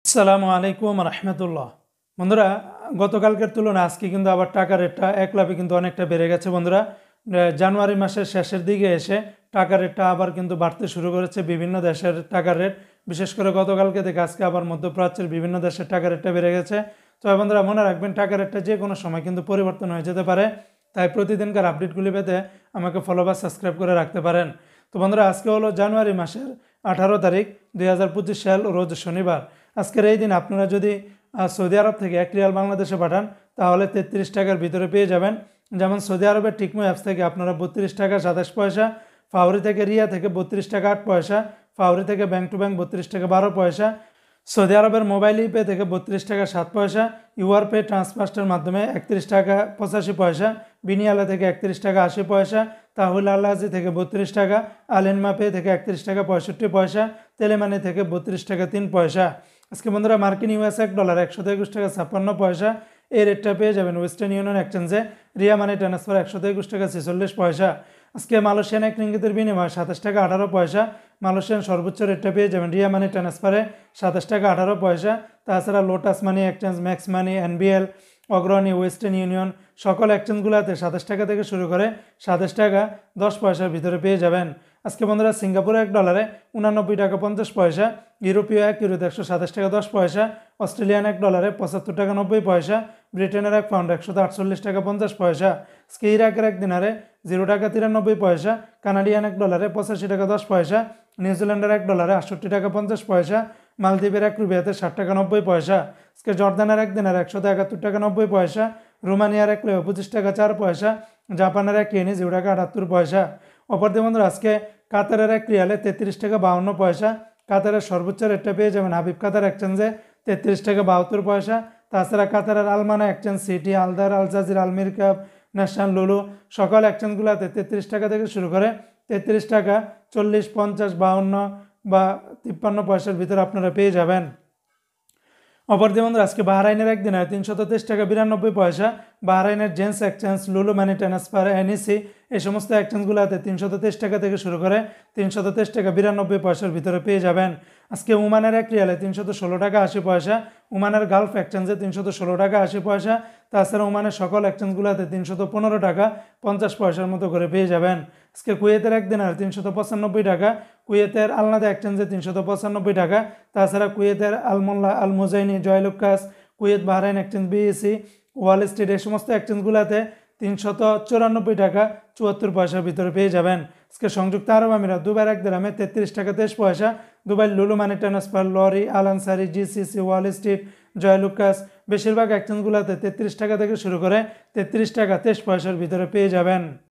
আসসালামু আলাইকুম রহমতুল্লাহ। বন্ধুরা, গতকালকের তুলনায় আজকে কিন্তু আবার টাকার রেটটা এক লাফে কিন্তু অনেকটা বেড়ে গেছে। বন্ধুরা, জানুয়ারি মাসের শেষের দিকে এসে টাকার রেটটা আবার কিন্তু বাড়তে শুরু করেছে বিভিন্ন দেশের টাকার রেট। বিশেষ করে গতকালকে থেকে আজকে আবার মধ্যপ্রাচ্যের বিভিন্ন দেশের টাকার রেটটা বেড়ে গেছে। তো বন্ধুরা, মনে রাখবেন টাকার রেটটা যে কোনো সময় কিন্তু পরিবর্তন হয়ে যেতে পারে। তাই প্রতিদিনকার আপডেটগুলি পেতে আমাকে ফলো বা সাবস্ক্রাইব করে রাখতে পারেন। তো বন্ধুরা, আজকে হলো জানুয়ারি মাসের 18 তারিখ 2025 সাল, রোজ শনিবার। আজকের এই দিন আপনারা যদি সৌদি আরব থেকে 1 রিয়াল বাংলাদেশে পাঠান তাহলে 33 টাকার ভিতরে পেয়ে যাবেন। যেমন সৌদি আরবের টিকমো অ্যাপস থেকে আপনারা 32 টাকা 27 পয়সা, ফাউরি থেকে রিয়া থেকে 32 টাকা 8 পয়সা, ফাউরি থেকে ব্যাংক টু ব্যাংক 32 টাকা 12 পয়সা, সৌদি আরবের মোবাইল ইপে থেকে 32 টাকা 7 পয়সা, ইউআর পে ট্রান্সফার্স্টের মাধ্যমে 31 টাকা 85 পয়সা, বিনিয়ালা থেকে 31 টাকা 80 পয়সা, তাহুল আল্লাজি থেকে 32 টাকা, আলেনমা পে থেকে 31 টাকা 65 পয়সা, তেলেমানি থেকে 32 টাকা 3 পয়সা। আজকে বন্ধুরা, মার্কিন ইউএস $1 123 টাকা 56 পয়সা। এই রেটটা পেয়ে যাবেন ওয়েস্টার্ন ইউনিয়ন এক্সচেঞ্জে। রিয়া মানি ট্রান্সফার 123 টাকা 46 পয়সা। আজকে মালয়েশিয়ান এক রিঙ্গিতের বিনিময়ে 27 টাকা 18 পয়সা। মালয়েশিয়ান সর্বোচ্চ রেটটা পেয়ে যাবেন রিয়া মানি ট্রান্সফারে 27 টাকা 18 পয়সা। তাছাড়া লোটাস মানি এক্সচেঞ্জ, ম্যাক্স মানি, এনবিএল, অগ্রণী, ওয়েস্টার্ন ইউনিয়ন সকল এক্সচেঞ্জগুলোতে 27 টাকা থেকে শুরু করে 27 টাকা 10 পয়সার ভিতরে পেয়ে যাবেন। আজকে বন্ধুরা, সিঙ্গাপুরে $1 89 টাকা 50 পয়সা, ইউরোপীয় এক ইউরোতে 127 টাকা 10 পয়সা, অস্ট্রেলিয়ান $1 75 টাকা 90 পয়সা, ব্রিটেনের এক পাউন্ড 148 টাকা 50 পয়সা। আজকে ইরাকের এক দিনারে 0 টাকা 93 পয়সা, কানাডিয়ান $1 85 টাকা 10 পয়সা, নিউজিল্যান্ডের $1 68 টাকা 50 পয়সা, মালদ্বীপের এক রুপিয়াতে 60 টাকা 90 পয়সা। আজকে জর্দানের এক দিনারে 171 টাকা 90 পয়সা, রোমানিয়ার এক লেও 25 টাকা 4 পয়সা, জাপানের এক ইয়েনি 0 টাকা 78 পয়সা। অপরদিকে বন্ধুরা, আজকে কাতারের এক রিয়ালে 33 টাকা 52 পয়সা। কাতারের সর্বোচ্চ রেটটা পেয়ে যাবেন হাবিব কাতার এক্সচেঞ্জে 33 টাকা 72 পয়সা। তাছাড়া কাতারের আলমানা এক্সচেঞ্জ, সিটি, আলদার, আলজাজির, আলমির কাপ, ন্যাশনাল, লুলু সকল এক্সচেঞ্জগুলোতে 33 টাকা থেকে শুরু করে 33 টাকা 40, 50, 52 বা 53 পয়সার ভিতরে আপনারা পেয়ে যাবেন। অপরদিকে বন্ধুরা, আজকে বাহরাইনের একদিনে 323 টাকা 92 পয়সা। বাহরাইনের জেন্স এক্সচেঞ্জ, লুলু মানি ট্রান্সফার, এনইসি এই সমস্ত এক্সচেঞ্জগুলোতে 323 টাকা থেকে শুরু করে 323 টাকা 92 পয়সার ভিতরে পেয়ে যাবেন। আজকে ওমানের এক রিয়ালে 316 টাকা 80 পয়সা, ওমানের গালফ এক্সচেঞ্জে 316 টাকা 80 পয়সা। তাছাড়া ওমানের সকল এক্সচেঞ্জগুলোতে 315 টাকা 50 পয়সার মতো করে পেয়ে যাবেন। আজকে কুয়েতের একদিন আর 395 টাকা, কুয়েতের আলনাদা এক্সচেঞ্জে 395 টাকা। তাছাড়া কুয়েতের Al Mulla, Al Muzaini, Joyalukkas, Kuwait Bahrain exchange, BEC, Wall Street এই সমস্ত এক্সচেঞ্জগুলোতে 394 টাকা 74 পয়সার ভিতরে পেয়ে যাবেন। আজকে সংযুক্ত আরব আমিরাত দুবাইয়ের এক দিরহামে 33 টাকা 23 পয়সা, Dubai Lulu money transfer, Lari, Al Ansari, GCC, Wall Street, Joyalukkas বেশিরভাগ এক্সচেঞ্জগুলোতে 33 টাকা থেকে শুরু করে 33 টাকা 23 পয়সার ভিতরে পেয়ে যাবেন।